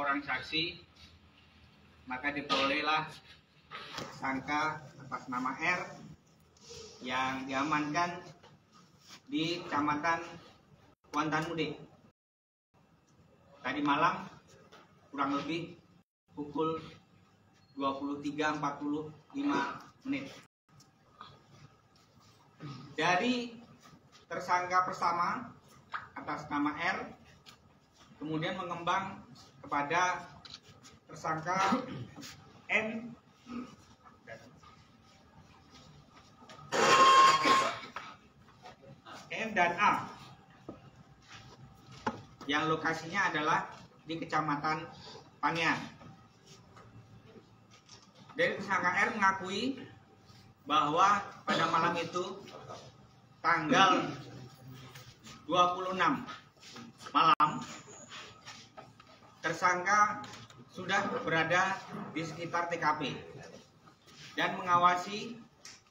laporan saksi, maka diperolehlah tersangka atas nama R yang diamankan di Kecamatan Kuantan Mude tadi malam kurang lebih pukul 23.45. Dari tersangka pertama atas nama R kemudian mengembang kepada tersangka N dan A yang lokasinya adalah di Kecamatan Panian. Dari tersangka R mengakui bahwa pada malam itu tanggal 26 malam tersangka sudah berada di sekitar TKP dan mengawasi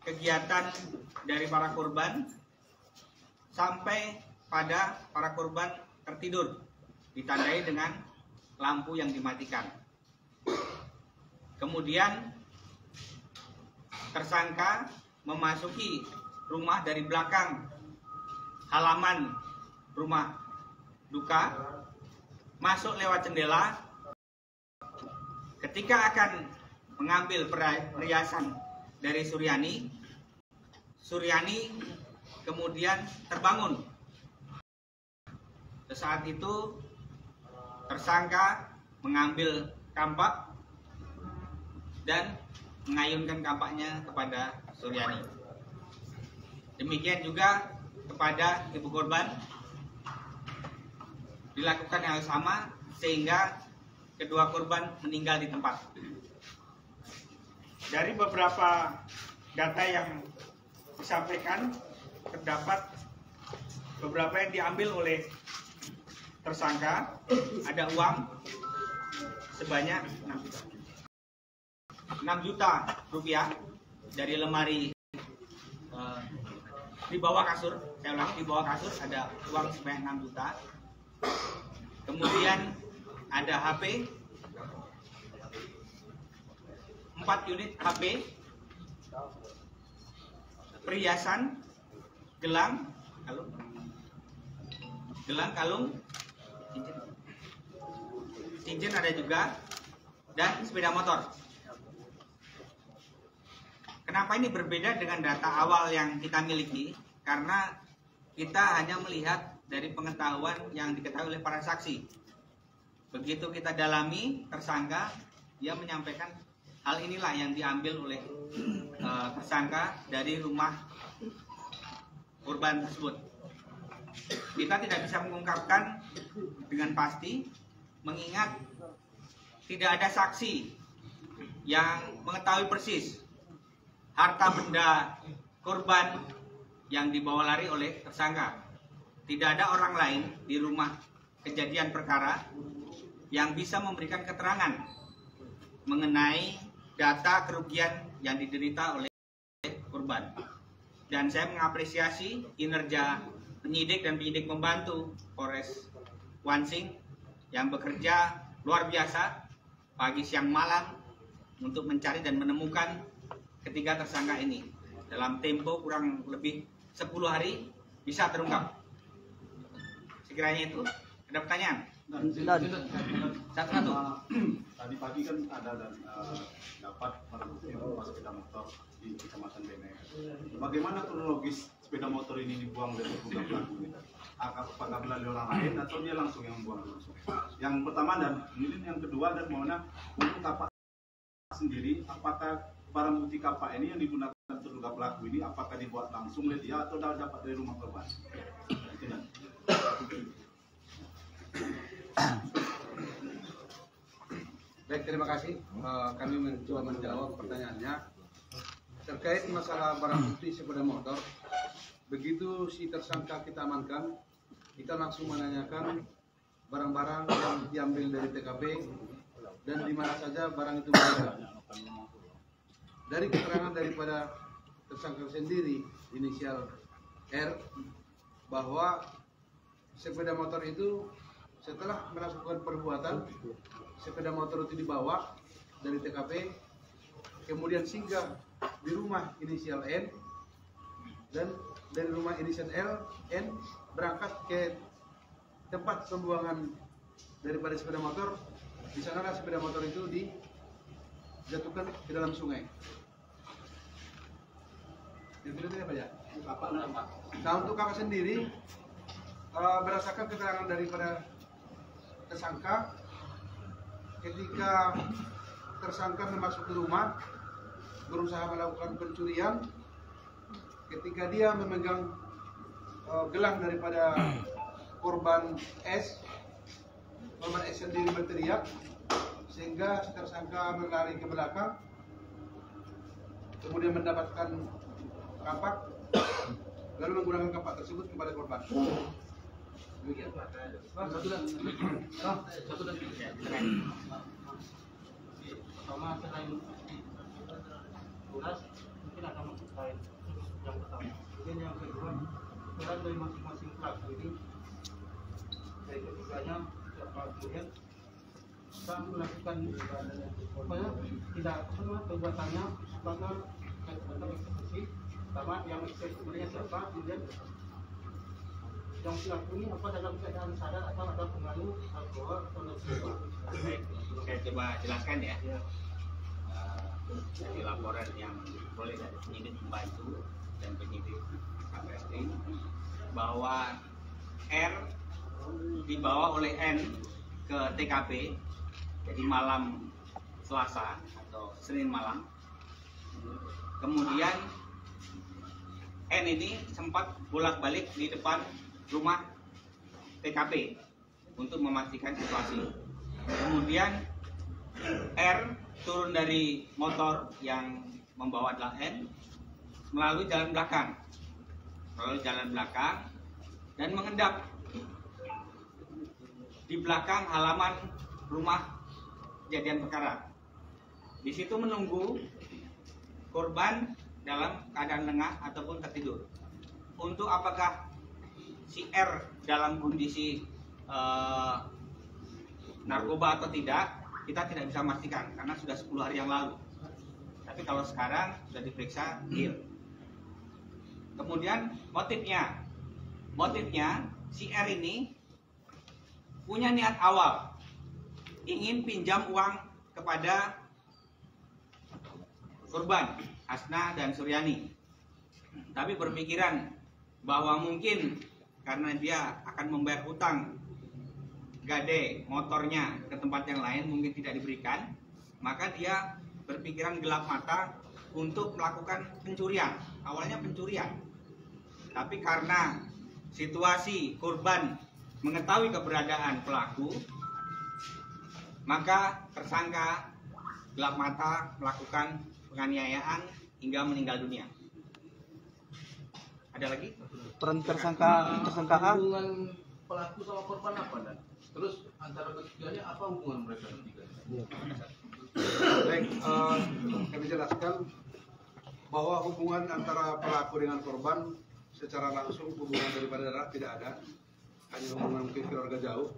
kegiatan dari para korban sampai pada para korban tertidur ditandai dengan lampu yang dimatikan. Kemudian tersangka memasuki rumah dari belakang halaman rumah duka, masuk lewat jendela. Ketika akan mengambil perhiasan dari Suryani kemudian terbangun. Saat itu tersangka mengambil kampak dan mengayunkan kampaknya kepada Suryani. Demikian juga kepada ibu korban dilakukan hal sama sehingga kedua korban meninggal di tempat. Dari beberapa data yang disampaikan terdapat beberapa yang diambil oleh tersangka. Ada uang sebanyak 6 juta rupiah dari lemari di bawah kasur. Saya ulangi, di bawah kasur ada uang sebanyak 6 juta. Kemudian ada HP, 4 unit HP, perhiasan, gelang, kalung, cincin ada juga, dan sepeda motor. Kenapa ini berbeda dengan data awal yang kita miliki? Karena kita hanya melihat dari pengetahuan yang diketahui oleh para saksi. Begitu kita dalami tersangka, dia menyampaikan hal inilah yang diambil oleh tersangka dari rumah korban tersebut. Kita tidak bisa mengungkapkan dengan pasti, mengingat tidak ada saksi yang mengetahui persis harta benda korban yang dibawa lari oleh tersangka. Tidak ada orang lain di rumah kejadian perkara yang bisa memberikan keterangan mengenai data kerugian yang diderita oleh korban. Dan saya mengapresiasi kinerja penyidik dan penyidik membantu Polres Wansing yang bekerja luar biasa pagi siang malam untuk mencari dan menemukan ketiga tersangka ini. Dalam tempo kurang lebih 10 hari bisa terungkap. Sekiranya itu, ada pertanyaan? Satu-satu. Tadi pagi kan ada dan dapat barang bukti berupa sepeda motor di Kecamatan Bene. Bagaimana kronologis sepeda motor ini dibuang dari terduga pelaku ini? Apakah melalui orang lain atau dia langsung yang membuang langsung? Yang pertama dan kemudian yang kedua, dan mana untuk kapak sendiri, apakah barang bukti kapak ini yang digunakan terduga pelaku ini apakah dibuat langsung oleh dia atau dapat dari rumah korban? Baik, terima kasih. Kami mencoba menjawab pertanyaannya terkait masalah barang bukti sepeda motor. Begitu si tersangka kita amankan, kita langsung menanyakan barang-barang yang diambil dari TKP dan di mana saja barang itu berada. Dari keterangan daripada tersangka sendiri, inisial R, bahwa sepeda motor itu setelah melakukan perbuatan, sepeda motor itu dibawa dari TKP, kemudian singgah di rumah inisial N, dan dari rumah inisial N berangkat ke tempat pembuangan daripada sepeda motor. Di sanalah sepeda motor itu dijatuhkan ke dalam sungai. Yang itu apa ya? Nah, untuk kakak sendiri berdasarkan keterangan daripada tersangka, ketika tersangka memasuki rumah berusaha melakukan pencurian, ketika dia memegang gelang daripada korban S sendiri berteriak sehingga tersangka berlari ke belakang, kemudian mendapatkan kapak, lalu menggunakan kapak tersebut kepada korban. Demikian. Satu lagi. Pertama, selain tugas, mungkin akan mencapai yang pertama. Kemudian yang kedua, peran dari masing-masing pelaku ini, dari ketiganya, kemudian kita melakukan tidak perbuatannya karena eksekusi. Pertama, yang eksekusinya siapa, kemudian yang pelaku ini apa dalam keadaan sadar atau ada pengaruh alkohol atau narkoba. Saya coba jelaskan ya. Dari laporan yang diperoleh dari penyidik membantu dan penyidik Satreskrim bahwa R dibawa oleh N ke TKP, jadi malam Selasa atau Senin malam. Kemudian N ini sempat bolak-balik di depan rumah TKP untuk memastikan situasi. Kemudian R turun dari motor yang membawa adalah N melalui jalan belakang dan mengendap di belakang halaman rumah kejadian perkara. Di situ menunggu korban dalam keadaan lengah ataupun tertidur. Untuk apakah si R dalam kondisi narkoba atau tidak, kita tidak bisa memastikan karena sudah 10 hari yang lalu. Tapi kalau sekarang sudah diperiksa clear. Kemudian motifnya si R ini punya niat awal ingin pinjam uang kepada korban Asna dan Suryani, tapi berpikiran bahwa mungkin karena dia akan membayar utang gade motornya ke tempat yang lain mungkin tidak diberikan, maka dia berpikiran gelap mata untuk melakukan pencurian. Awalnya pencurian, tapi karena situasi korban mengetahui keberadaan pelaku, maka tersangka gelap mata melakukan penganiayaan hingga meninggal dunia. Ada lagi? Peran tersangka A? Hubungan pelaku sama korban apa dan terus antara ketiganya apa hubungan mereka bertiga? Baik, kami jelaskan bahwa hubungan antara pelaku dengan korban secara langsung hubungan daripada darah tidak ada, hanya hubungan mungkin keluarga jauh.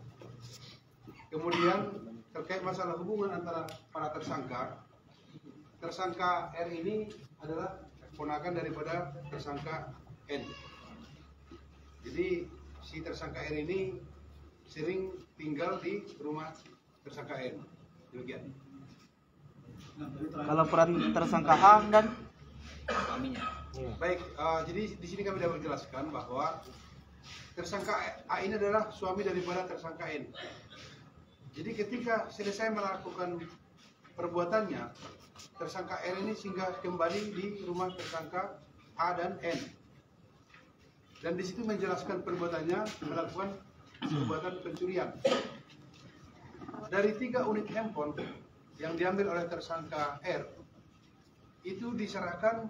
Kemudian terkait masalah hubungan antara para tersangka R ini adalah ponakan daripada tersangka N. Jadi si tersangka R ini sering tinggal di rumah tersangka N. Demikian. Kalau peran tersangka A dan Suaminya. Baik, jadi di sini kami dapat menjelaskan bahwa tersangka A ini adalah suami daripada tersangka N. Jadi ketika selesai melakukan perbuatannya, tersangka R ini singgah kembali di rumah tersangka A dan N. Dan di situ menjelaskan perbuatannya melakukan perbuatan pencurian. Dari 3 unit handphone yang diambil oleh tersangka R, itu diserahkan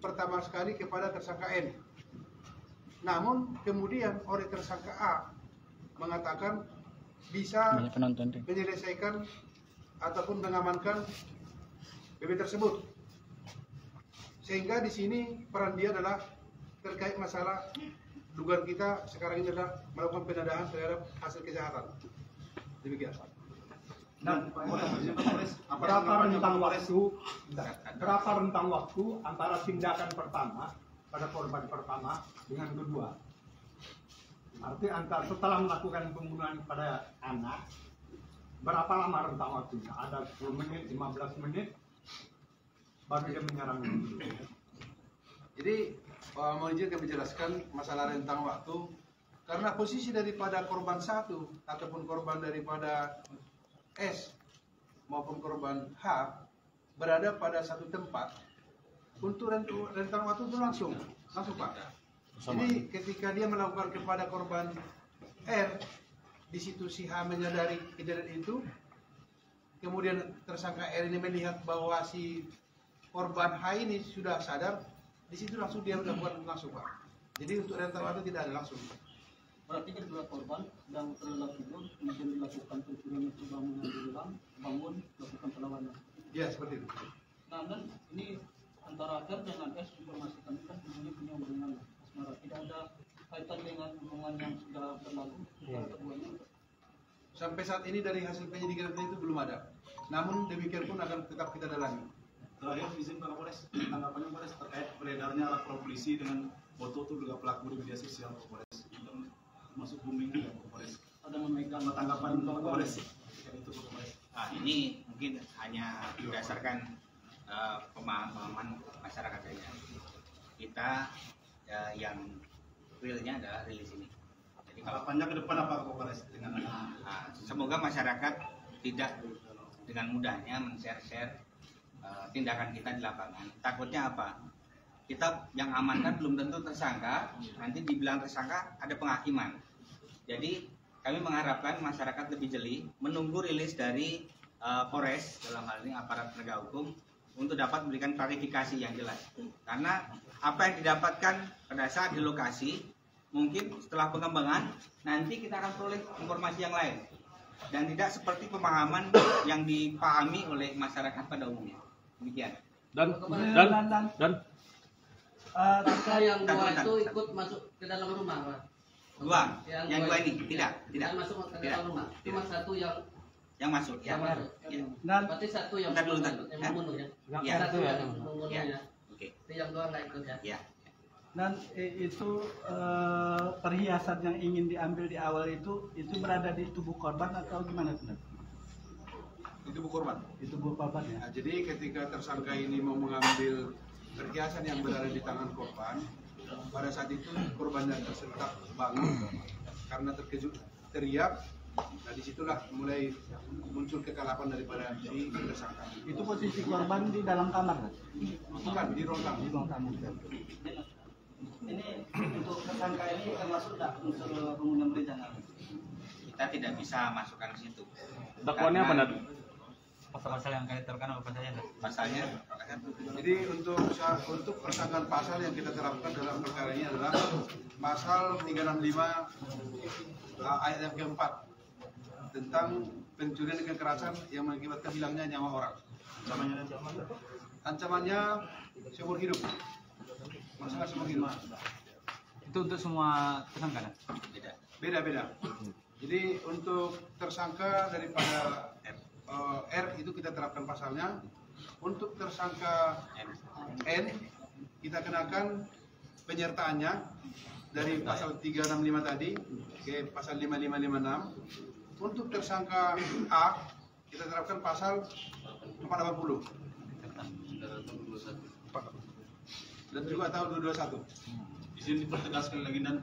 pertama sekali kepada tersangka N. Namun kemudian oleh tersangka A mengatakan bisa menyelesaikan ataupun mengamankan BB tersebut. Sehingga di sini peran dia adalah terkait masalah dugaan kita sekarang ini adalah melakukan pendataan terhadap hasil kejahatan. Demikian. Dan berapa rentang waktu antara tindakan pertama pada korban pertama dengan kedua? Arti setelah melakukan pembunuhan pada anak, berapa lama rentang waktunya? Ada 10 menit, 15 menit, baru dia menyerang itu. Jadi mau izin kami jelaskan masalah rentang waktu karena posisi daripada korban 1 ataupun korban daripada S maupun korban H berada pada satu tempat untuk rentang waktu itu langsung Pak. Jadi ketika dia melakukan kepada korban R, di situ si H menyadari kejadian itu, kemudian tersangka R ini melihat bahwa si korban H ini sudah sadar, di situ langsung dia melakukan langsung Pak. Jadi untuk rentang waktu tidak ada langsung. Berarti kedua korban yang terlelap tidur, kemudian dilakukan pencurian itu bangun, lakukan perlawanan. Ya seperti itu. Nah, dan ini antara R dengan S informasikan kan ini punya hubungan asmara. Tidak ada kaitan dengan hubungan yang sudah berlalu antara keduanya. Sampai saat ini dari hasil penyidikan itu belum ada. Namun demikian pun akan tetap kita dalami. terakhir izin Pak Kapolres, tanggapannya Kapolres terkait beredarnya lapor polisi dengan foto terduga pelaku di media sosial Kapolres. Masuk booming juga Kapolres. Ada memegang tanggapan Kapolres. Nah, ini mungkin hanya berdasarkan pemahaman masyarakat saja. Kita yang realnya adalah rilis ini. Jadi harapannya ke depan apa Kapolres dengan semoga masyarakat tidak dengan mudahnya men-share tindakan kita di lapangan. Takutnya apa? Kita yang amankan belum tentu tersangka, nanti dibilang tersangka ada penghakiman. Jadi kami mengharapkan masyarakat lebih jeli menunggu rilis dari Polres, dalam hal ini aparat penegak hukum, untuk dapat memberikan klarifikasi yang jelas. Karena apa yang didapatkan pada saat di lokasi, mungkin setelah pengembangan nanti kita akan peroleh informasi yang lain dan tidak seperti pemahaman yang dipahami oleh masyarakat pada umumnya. Demikian. Dan Apakah yang dua itu ikut masuk ke dalam rumah, Pak? Dua, yang dua ini tidak. Masuk ke dalam rumah. Cuma satu yang masuk. Yang masuk. Ya. Berarti satu yang membunuh ya. Ya. Satu yang membunuhnya. Oke. Itu yang dua nggak ikut ya. Ya. Dan itu perhiasan yang ingin diambil di awal itu berada di tubuh korban atau gimana, Tuan? Di tubuh korban. Di tubuh korban ya. Nah, jadi ketika tersangka ini mau mengambil perhiasan yang berada di tangan korban, pada saat itu korban yang tersentak bangun karena terkejut teriak. Nah disitulah mulai muncul kekalapan daripada si tersangka. Itu posisi korban di dalam kamar kan? Bukan, di ruang tamu. Di ruang tamu. Ini untuk tersangka ini termasuk tak unsur pembunuhan berencana? Kita tidak bisa masukkan ke situ. dakwaannya apa, Nat? Pasal-pasal yang kalian terapkan apa saja? Pasalnya, Jadi untuk persangkaan pasal yang kita terapkan dalam perkara ini adalah pasal 365 ayat yang keempat tentang pencurian dengan kekerasan yang mengakibatkan hilangnya nyawa orang. Ancamannya seumur hidup. Masalah seumur hidup. Itu untuk semua tersangka? tidak. Beda-beda. Jadi untuk tersangka daripada R itu kita terapkan pasalnya. Untuk tersangka N kita kenakan penyertaannya dari pasal 365 tadi ke pasal 5556. Untuk tersangka A kita terapkan pasal 480 dan juga tahun 221. Izin dipertegas sekali lagi dan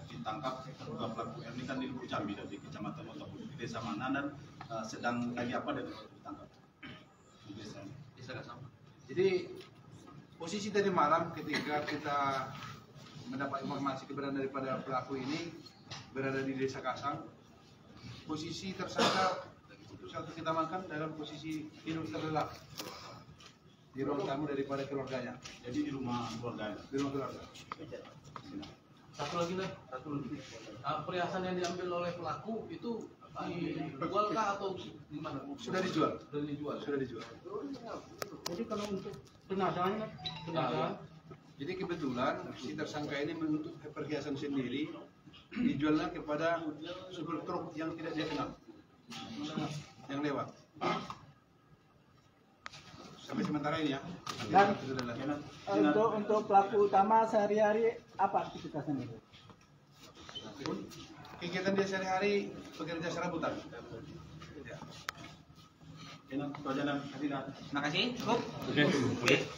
ditangkap terduga pelaku ini kan di Lubuk Jambi dari Kecamatan Montapur di Desa mana dan sedang lagi apa dan ditangkap di desa ini. Jadi posisi tadi malam ketika kita mendapat informasi keberadaan daripada pelaku ini berada di Desa Kasang, posisi tersangka satu kita makan dalam posisi hidup terlelap di ruang tamu daripada keluarganya. Jadi di rumah keluarga. Di rumah keluarga. Satu lagi. Perhiasan yang diambil oleh pelaku itu dijualkah atau gimana? Sudah dijual. Sudah dijual. Jadi kalau untuk penadah, Jadi kebetulan si tersangka ini menuntut perhiasan sendiri dijualnya kepada supir truk yang tidak dia kenal. yang lewat. Sampai sementara ini ya. Dan untuk pelaku utama sehari-hari apa aktivitasnya? Kegiatan dia sehari-hari bekerja serabutan. Ya. Terima kasih. Cukup. Oke.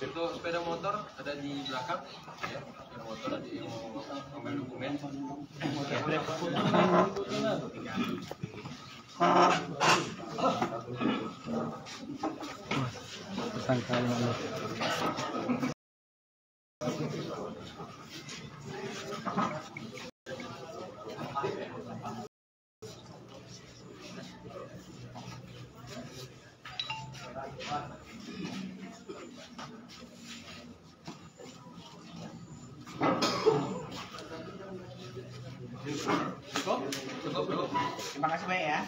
Untuk sepeda motor ada di belakang, ya. Sepeda motor ada yang mau ambil dokumen. Cukup. Terima kasih banyak ya.